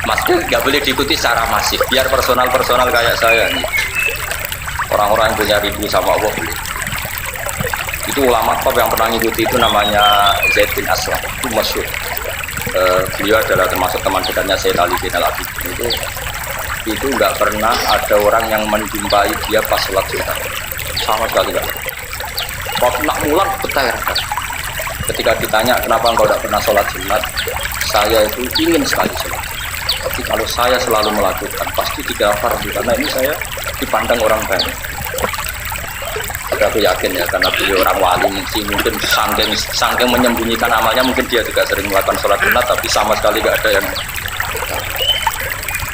maksudnya nggak boleh diikuti secara masif. Biar personal kayak saya nih, orang-orang yang punya rindu sama Allah boleh. Itu ulama top yang pernah ngikuti itu namanya Zaid bin Aslam, itu masyhur. Beliau adalah termasuk teman dekatnya Sayyid Ali bin Al-Abidin. Itu nggak pernah ada orang yang menjumpai dia pas sholat sunat, sama sekali nggak. Waktu nak mulang betah. Ketika ditanya kenapa engkau tidak pernah sholat sunat, saya itu ingin sekali sholat. Tapi kalau saya selalu melakukan pasti dikira fardu karena ini saya dipandang orang banyak. Tapi aku yakin ya karena beliau orang wali mungkin sangking menyembunyikan amalnya mungkin dia juga sering melakukan sholat sunat tapi sama sekali nggak ada yang.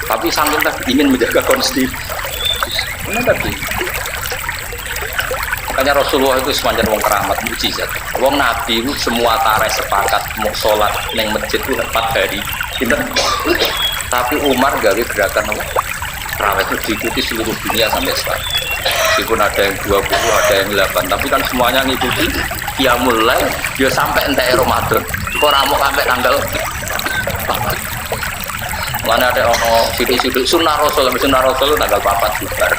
Tapi sangking tadi ingin menjaga konstitusi. Mana tadi? Makanya Rasulullah itu sepanjang wong keramat mujizat. Wong Nabi itu semua tareh sepakat mau sholat neng masjid itu 4 hari. Pinter. Tapi Umar gawe gerakan terawih itu diikuti seluruh dunia sampai sekarang. Meskipun ada yang 20, ada yang 8, tapi kan semuanya ngikuti. Ya mulai dia sampai entek Ramadan. Kok ramu sampai tanggal 4. Mana ada ono sidik-sidik sunnah Rasul tanggal 4 bubar.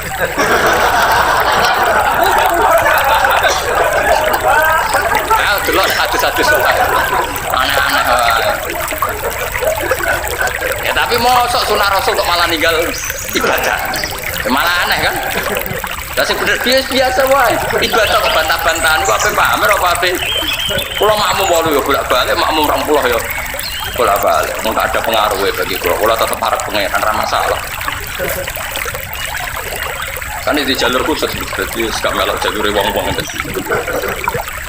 Delok hadis-hadis aneh-aneh. Ya tapi mosok sunah Rasul kok malah ninggal ibadah. Ya, malah aneh kan? Lah sing bener biasa wae. Ibadah kok bantah-bantahan kok ape pamer apa ape. Kula makmum 8 ya bolak-balik, makmum 20 ya bolak-balik. Enggak ada pengaruh bagi kula. Kula tetep arep pengeran ra masalah. Kan di jalur khusus, jadi gak melok jalur wong-wong itu.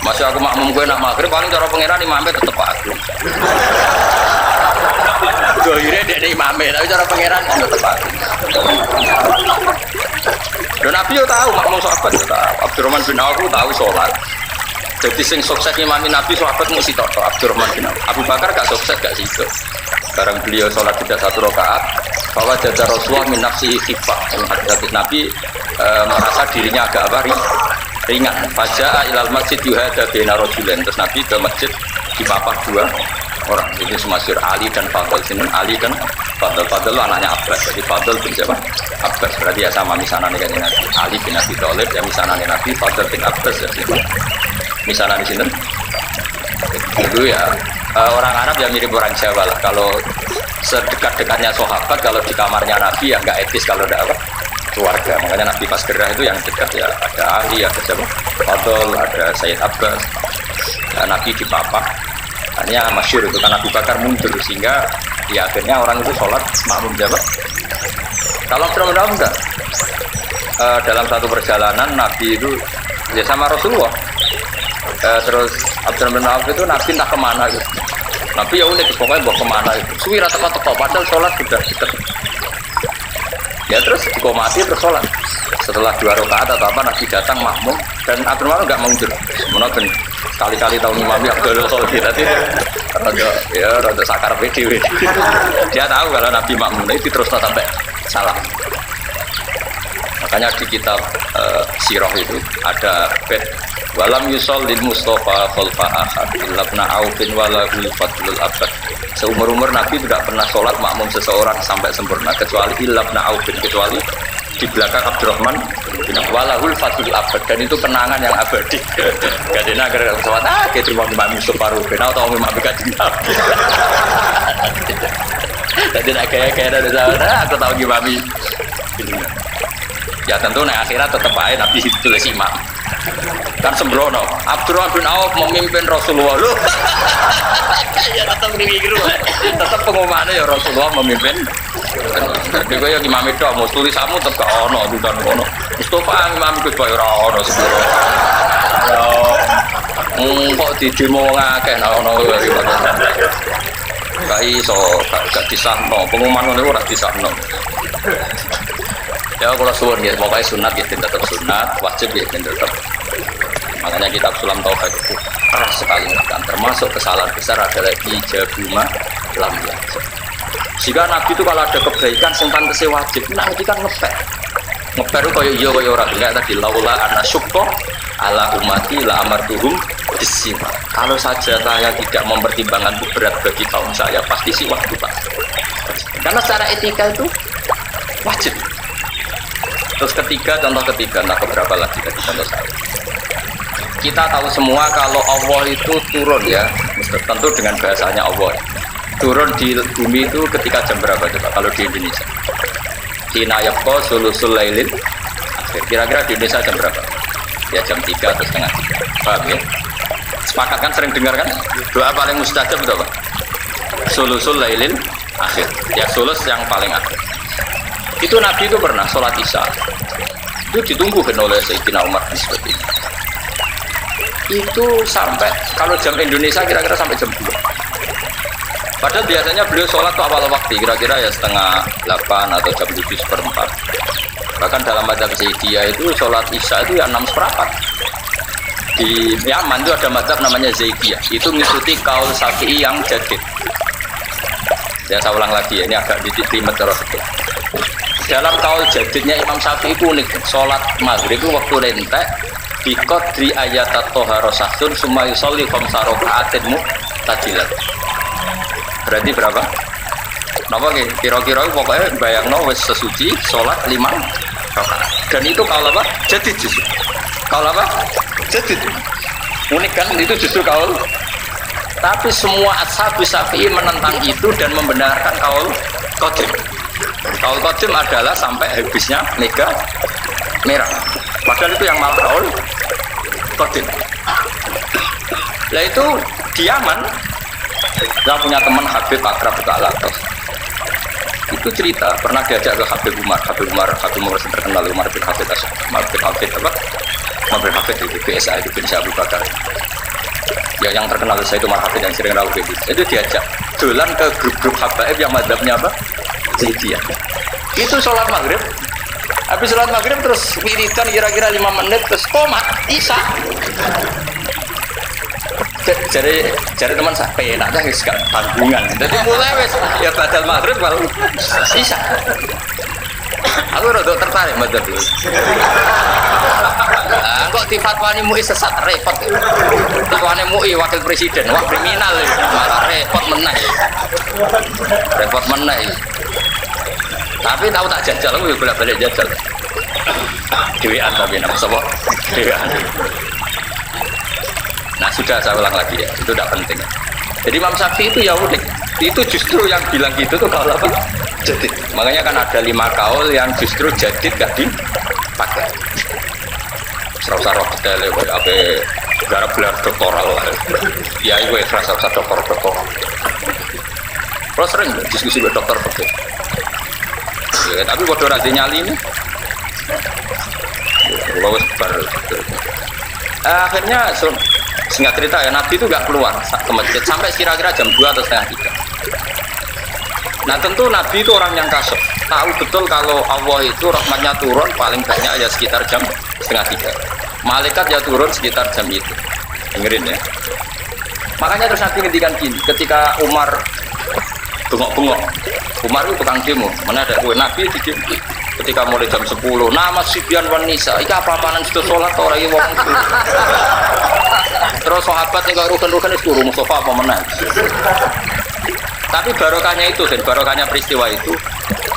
Masih aku makmum gue nak maghrib paling cara pengiran imamnya tetep aku. Dohirnya dia imamnya, tapi cara pengiran tetep aku. Dan Nabi yo tahu makmum sahabat yo tahu. Abdurrahman bin Auf tahu sholat. Jadi sing sukses imami Nabi sahabat mesti tahu Abdurrahman bin Auf. Abu Bakar gak sukses gak situ. Sekarang beliau sholat tidak 1 rakaat. Bahwa jajar Rasulullah min nafsihi khifah. Hadis Nabi merasa dirinya agak ringan. Faja'a ilal masjid yuhada baina rajulain. Terus Nabi ke masjid dipapah 2 orang. Itu semasyhur Ali dan Fadl. Sinten Ali dan Fadl. Fadl anaknya Abbas. Jadi Fadl bin siapa? Abbas. Berarti ya sama misanane kan Nabi. Ali bin Abi Thalib ya misanane Nabi. Fadl bin Abbas ya siapa? Misanane sinten? Itu ya orang Arab ya mirip orang Jawa lah. Kalau sedekat-dekatnya sahabat, kalau di kamarnya Nabi ya nggak etis kalau ada apa keluarga. Makanya Nabi pas gerah itu yang dekat ya ada Ali, ada siapa? Fadl, ada Sayyid Abbas. Ya, Nabi di papa. Hanya masyhur itu kan Abu Bakar mundur sehingga ya akhirnya orang itu sholat makmum siapa? Kalau benar-benar enggak. Dalam satu perjalanan Nabi itu ya sama Rasulullah. Terus Abdurrahman bin Auf itu Nabi entah kemana gitu. Nabi ya unik pokoknya bawa kemana itu. Suwi rata-rata padahal sholat sudah dekat. Ya terus dikomati terus sholat. Setelah 2 rakaat atau apa Nabi datang makmum dan Abdurrahman enggak mundur. Menonton kali-kali tahun imam ya Abdul sholat tadi rada sakar PDW. Dia tahu kalau Nabi makmum itu terus sampai salam. Makanya di kitab Sirah itu ada bed walam yusallil Mustafa khalfa ahad illa ibn Aufin walahul fadlul abad. Seumur-umur Nabi tidak pernah sholat makmum seseorang sampai sempurna kecuali illa ibn Aufin, kecuali di belakang Abdurrahman bin Auf walahul fadlul abad, dan itu kenangan yang abadi. Gadena gara sholat kayak terima Imam Mustafa bin Auf atau Imam Gadina. Jadi nak kayak ada sana, aku tahu gimana. Ya tentu nek akhirat tetap aja Nabi ditulis imam. Kan sembrono. Abdurrahman bin Auf memimpin Rasulullah. Loh. Ya tetap dikira. Tetap pengumumannya ya Rasulullah memimpin. Jadi kaya imam itu mau tulisanmu tetap ono dudan ono. Mustafa imam itu kaya ora ono sembrono. Ya. Kok di demo ngakeh ono gak iso, gak disahno. Pengumuman itu ora disahno. Ya kalau suwun ya, pokoknya sunat ya tetap sunat, wajib ya tetap. Makanya kitab Sulam Tauhid itu keras sekali kan, termasuk kesalahan besar adalah ijabuma lam ya. Jika Nabi itu kalau ada kebaikan yang pantasnya wajib, nanti kan ngeper itu kayak iya kayak orang enggak tadi laula anna syukko ala umati la amartuhum bisiwa. Kalau saja saya tidak mempertimbangkan itu berat bagi kaum saya, pasti sih waktu pak. Karena secara etika itu wajib. Terus contoh ketiga, nah keberapa lagi tadi contoh saya. Kita tahu semua kalau Allah itu turun ya, tentu dengan bahasanya Allah. Turun di bumi itu ketika jam berapa coba kalau di Indonesia? Hina yaqqa sulusul lailin akhir. Kira-kira di Indonesia jam berapa? Ya jam 3 atau setengah 3. Paham ya? Sepakat kan sering dengar kan? Doa paling mustajab itu apa? Sulusul lailin akhir. Ya sulus yang paling akhir. Itu Nabi itu pernah sholat isya itu ditunggukan oleh Sayyidina Umar seperti ini. Itu sampai kalau jam Indonesia kira-kira sampai jam 2. Padahal biasanya beliau sholat itu awal waktu kira-kira ya setengah 8 atau jam 7:4. Bahkan dalam mazhab Zaidiyah itu sholat isya itu ya 6:4. Di Yaman itu ada mazhab namanya Zaidiyah, itu mengikuti kaul Syafi'i yang jadid. Ya saya ulang lagi ya, ini agak ditimet terus. Dalam kaul jadidnya Imam Syafi'i itu unik, sholat maghrib itu waktu rentek biqadri ayatat toharo sahsun summa yusolli khamsa raka'atin mu'tadilat. Berarti berapa? Napa kira-kira pokoknya bayangno wis sesuci sholat 5 rakaat. Dan itu kalau apa? Jadid justru. Kalau apa? Jadid. Unik kan itu justru kaul. Tapi semua ashabu Syafi'i menentang itu dan membenarkan kaul qadim. Kaul qadim adalah sampai habisnya mega merah. Padahal itu yang malah kaul qadim. Lah itu di Yaman, saya punya teman Habib akrab ke Alatos. Itu cerita pernah diajak ke Habib Umar terkenal, Umar bin Hafid apa? Umar bin Hafid di BSA itu bin Abu Bakar. Ya yang terkenal saya itu Umar Hafid yang sering rawuh itu diajak dolan ke grup-grup habaib yang mazhabnya apa? Zaidiyah. Itu sholat maghrib. Habis sholat maghrib terus wiridan kira-kira 5 menit terus komat isya. Jadi teman saya penak dah gak tanggungan. Jadi mulai wes ya badal maghrib baru isya. Aku rada tertarik mazhab itu. Kok difatwani MUI sesat repot. Fatwani MUI wakil presiden, wah kriminal malah repot meneh. Repot meneh. Tapi tahu tak jajal, aku bolak-balik jajal. Dewean tapi nama sapa? Dewean. Nah sudah saya ulang lagi ya, itu tidak penting. Jadi Imam Syafi'i itu ya unik. Itu justru yang bilang gitu tuh kalau apa? Jadid. Makanya kan ada 5 kaul yang justru jadid gak dipakai. Serasa roh detail ya, apa gelar doktoral lah. Ya itu serasa doktoral. Kalau sering diskusi dengan dokter betul. Ya, tapi bodoh razi nyali ini. Bagus baru. Akhirnya singkat cerita ya Nabi itu nggak keluar ke masjid sampai kira-kira jam 2 atau setengah 3. Nah tentu Nabi itu orang yang kasih tahu betul kalau Allah itu rahmatnya turun paling banyak ya sekitar jam setengah 3. Malaikat ya turun sekitar jam itu. Dengerin ya. Makanya terus Nabi ngendikan gini, ketika Umar bengok-bengok, Umar itu tukang demo, mana ada kue Nabi di demo. Ketika mulai jam 10, nama Sibyan wan Nisa, iki apa-apaan sudah sholat orang ini wong itu. Terus sahabat yang rukun-rukun itu turun Mustafa apa menang. Tapi barokahnya itu dan barokahnya peristiwa itu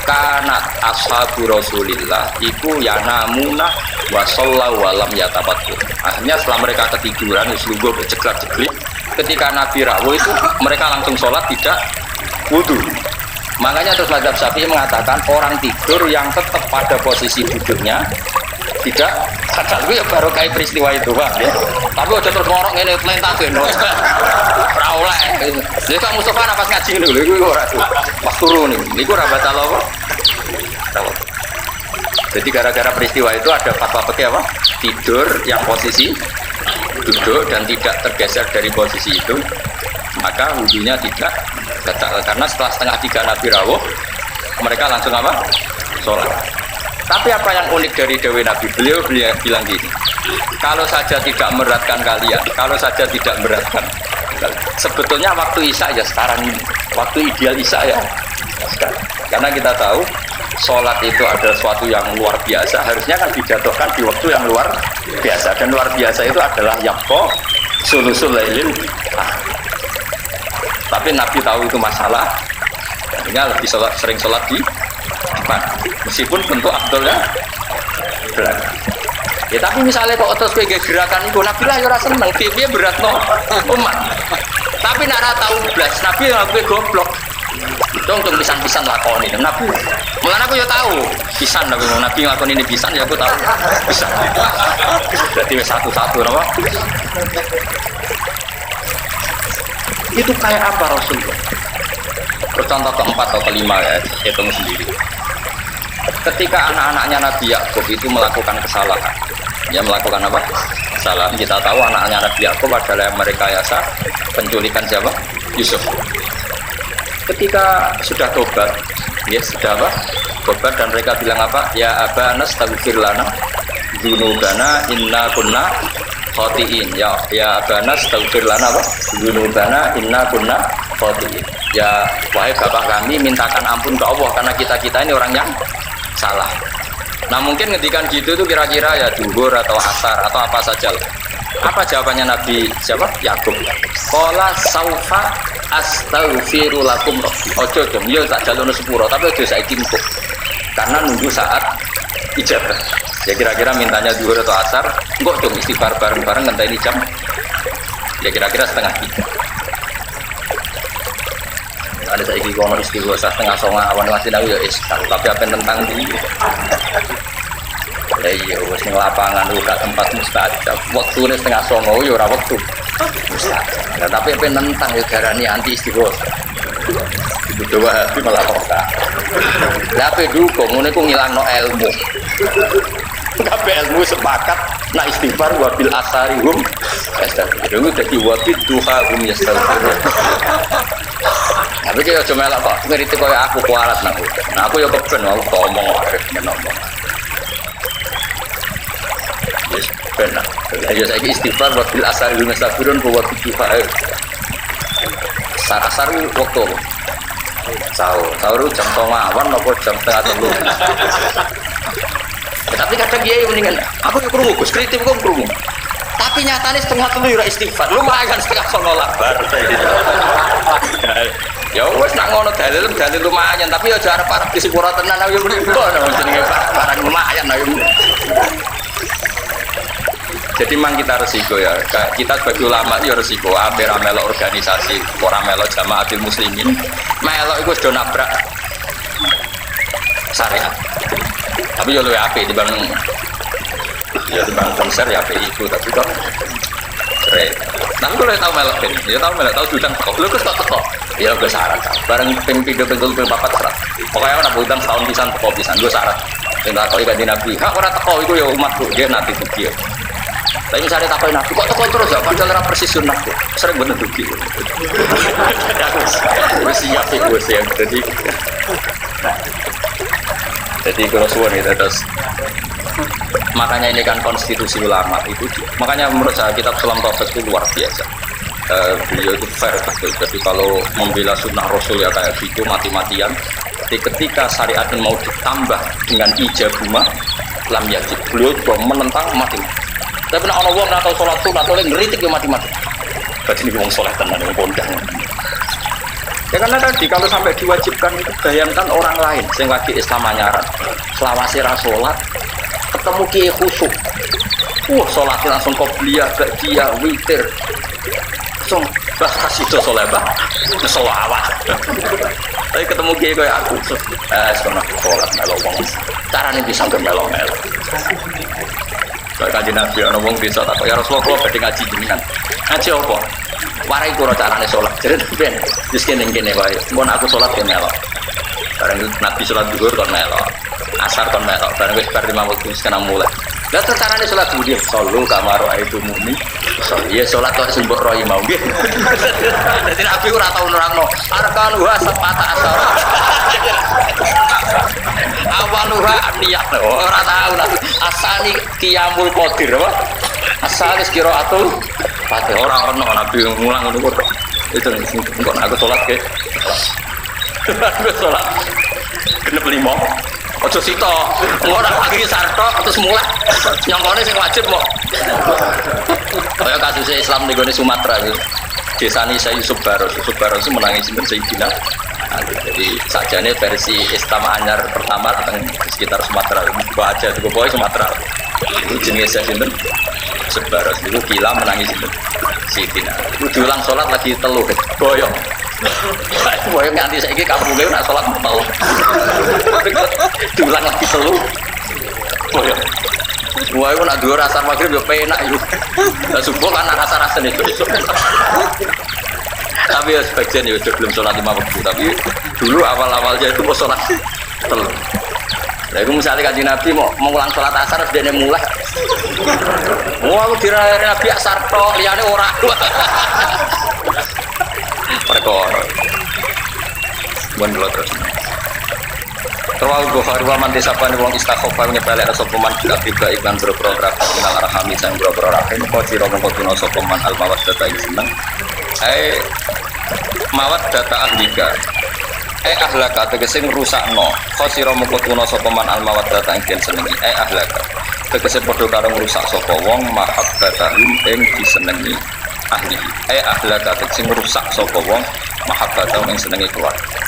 karena ashabu Rasulillah itu yanamuna wa shollau wa lam yatafattur. Akhirnya setelah mereka ketiduran seluruh berceklak-ceklik, ketika Nabi rawuh itu mereka langsung sholat tidak wudu. Makanya terus mazhab Syafi'i mengatakan orang tidur yang tetap pada posisi duduknya tidak batal. Itu ya baru kayak peristiwa itu, Pak. Ya. Tapi udah terus ngorok ini melintang gendong. Ora oleh. Jadi Kak Mustafa nafas ngaji ini lho, iku ora pas turu nih. Niku ora batal apa? Jadi gara-gara peristiwa itu ada fatwa fikih apa? Tidur yang posisi duduk dan tidak tergeser dari posisi itu, maka wudunya tidak batal. Karena setelah setengah 3 Nabi rawuh, mereka langsung apa? Sholat. Tapi apa yang unik dari Dewi Nabi? Beliau bilang gini, kalau saja tidak meberatkan kalian, kalau saja tidak meberatkan, sebetulnya waktu Isya ya sekarang ini, waktu ideal Isya ya sekarang. Karena kita tahu sholat itu ada sesuatu yang luar biasa, harusnya kan dijatuhkan di waktu yang luar biasa, dan luar biasa itu adalah yakko sulusul lailin. Tapi Nabi tahu itu masalah, akhirnya lebih sering sholat di depan, meskipun bentuk abdulnya belakang. Ya tapi misalnya kok otos sebagai gerakan itu, Nabi lah ya rasa seneng, dia berat no umat. Tapi nak tahu blas, Nabi yang gue goblok. Dong pisan-pisan lakoni Nabi. Mulane aku ya tahu pisan Nabi ngakoni ini pisan ya aku tahu pisan. Berarti satu-satu napa? Itu kayak apa Rasulullah? Contoh keempat atau kelima ya, hitung sendiri. Ketika anak-anaknya Nabi Yakub itu melakukan kesalahan, ya melakukan apa? Kesalahan. Kita tahu anak-anaknya Nabi Yakub adalah yang merekayasa penculikan siapa? Yusuf. Ketika sudah tobat, ya sudah apa? Tobat dan mereka bilang apa? Ya abana astaghfir lana dzunubana inna kunna khotiin. Ya abana astaghfir lana apa? Dzunubana inna kunna khotiin. Ya wahai bapak kami, mintakan ampun ke Allah karena kita ini orang yang salah. Nah mungkin ngedikan gitu tuh kira-kira ya duhur atau asar atau apa saja. Apa jawabannya Nabi siapa? Yakub. Qala saufa astaghfiru lakum rabbi. Ojo dong, yo tak jalono sepuro, tapi ojo saiki engko. Karena nunggu saat ijabah. Ya kira-kira mintanya duhur atau asar, engko dong istighfar bareng-bareng ngenteni jam. Ya kira-kira setengah 3. Ada saiki kono istighfar setengah 9 awan masih tahu ya tapi apa tentang iki. Iya, wis ning lapangan uga tempat mustajab. Waktune setengah 9 ya ora wektu. Mustajab. Nah, tapi apa nentang ya darani anti istighfar. Itu doa hati malah kota. Lah pe dukung ngene ku ngilangno ilmu. Kabeh ilmu sepakat nak istighfar wa bil asarihum yastaghfirun. Dadi wa bid duha hum yastaghfirun. Tapi kaya aja melok kok ngritik koyo aku kualat nak. Nah aku ya keben aku ngomong arep ngomong. Yes, benar. Ayo saya istighfar buat bil asar bil musafirun buat tujuh. Asar waktu sahur jam 9 apa jam 3:30. Tapi kadang dia mendingan aku yang krungu Gus kritik kok krungu. Tapi nyatanya setengah 3 ora istighfar. Lumayan setengah 9 lah bar. Ya wis nak ngono dalil lumayan tapi ya arep arep disepuro tenan aku yo mriko jenenge barang lumayan ayo. Jadi memang kita resiko ya, kita sebagai ulama ya resiko, hampir melok organisasi, orang melok jamaatul muslimin, melok itu sudah nabrak syariat. Tapi ya lebih apik dibanding konser ya apik itu, tapi kok keren. Nanti kalau tahu melok ini, ya tahu melok, tahu diundang teko, lu kok teko, ya gue syarat kan, bareng ping-ping papat syarat. Pokoknya nak udang setahun pisan, gue syarat. Tentang kau ikan di nabi, hak orang teko itu ya umatku, dia nanti tuh. Tapi misalnya takoin nabi, kok tekan terus ya? Padahal ora persis sunnah tuh. Sering bener dugi. Wis siap iku sih jadi kalau suwon itu terus. Makanya ini kan konstitusi ulama itu. Makanya menurut saya kitab Salam Tauhid itu luar biasa. Beliau itu fair betul. Jadi kalau membela sunnah Rasul ya kayak gitu mati-matian. Jadi ketika syariat ini mau ditambah dengan ijabuma lam yajib. Beliau juga menentang mati. Tapi nak orang nak tahu sholat sunat oleh ngeritik ya mati-mati. Berarti ini wong sholat tenan yang kondang. Ya karena tadi kalau sampai diwajibkan itu bayangkan orang lain yang lagi Islam anyaran, selawase ra sholat, ketemu kiai khusyuk. Sholatnya langsung qobliyah, ba'diyah, witir. Langsung kasih do sholat bah, selawat. Tapi ketemu kiai kayak aku, sekarang sholat melok wong. Caranya bisa melok. Kayak Kanjeng Nabi ana wong desa tak ya Rasulullah kula badhe ngaji jenengan. Ngaji apa? Warai kula carane salat. Jare ben wis kene wae. Mun aku salat ke melok. Bareng Nabi salat zuhur kon melok. Asar kon melok. Bareng wis bar 5 waktu wis kena mulai. Lah carane salat zuhur sallu kamaro itu muni. Ya salat kok sing mbok roi mau nggih. Dadi Nabi ora tau nerangno. Arkan wa sapata asar. Awaluha niyat ora tahu Nabi. Asani qiyamul qadir apa? Asalis qiraatul Fatihah ora ono Nabi ngulang ngono kok. Itu kok aku salat ke. Aku salat. Genep 5. Ojo sito. Ora lagi sarto terus mulai. Nyongkone sing wajib kok. Kaya kasus Islam di Sumatera itu. Desane saya Yusuf Baros itu menangis sinten Sayyidina. Jadi sajane versi Islam anyar pertama tentang sekitar Sumatera. Gua aja tuh boy Sumatera. Itu jenis sinten Sebaros itu gila menangis sinten Sayyidina. Itu diulang sholat lagi telu boyong. Boyong nganti saiki kabule nak sholat mau. Diulang lagi telu boyong. Wah, itu nak dua rasa maghrib ya penak itu. Nah, subuh kan rasa-rasa itu. Tapi ya sebagian ya belum sholat 5 waktu. Tapi dulu awal-awalnya itu mau sholat telur. Nah, itu misalnya Kanjeng Nabi mau ulang sholat asar dia mulai. Wah, aku dirayain Nabi asar toh, liane ora. Perkara. Mun terus. Rawal Bukhari wa man disapani wong istakhofa nyepelek sapa man tiba iklan berprogram minal arhami sang berprogram qadira mongko tuna sapa man al mawaddata isman mawaddata ahlika ahlaka tegese ngrusakno qadira mongko tuna sapa man al mawaddata ing senengi ahlaka tegese padha karo ngrusak sapa wong mahabbatahum ing disenengi ahli ahlaka tegese ngrusak sapa wong mahabbatahum ing senengi keluarga.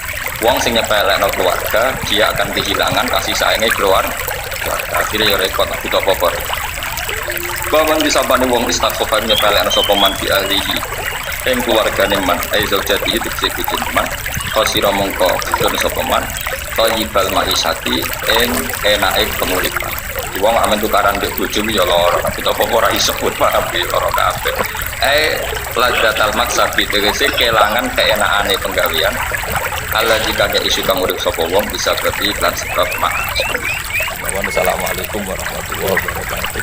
Wong sing nyepelekno keluarga, dia akan kehilangan kasih sayangnya keluarga. Akhirnya ya repot butuh apa-apa. Baman disabani wong istakhofa nyepelekno sapa man di ahlihi. Ing keluargane man, aizal jati itu dicekujin man. Khosira mongko kudun sapa man. Thayyibal maisati ing enake penguripan. Wong amen tukaran mbek bojomu ya lara, tapi apa ora iso ora lara kabeh. Ladatal maksabi tegese kelangan keenakane penggawean. Allah jika ada isu kamu urip sapa wong bisa berarti iklan sebab mak. Assalamualaikum warahmatullahi wabarakatuh.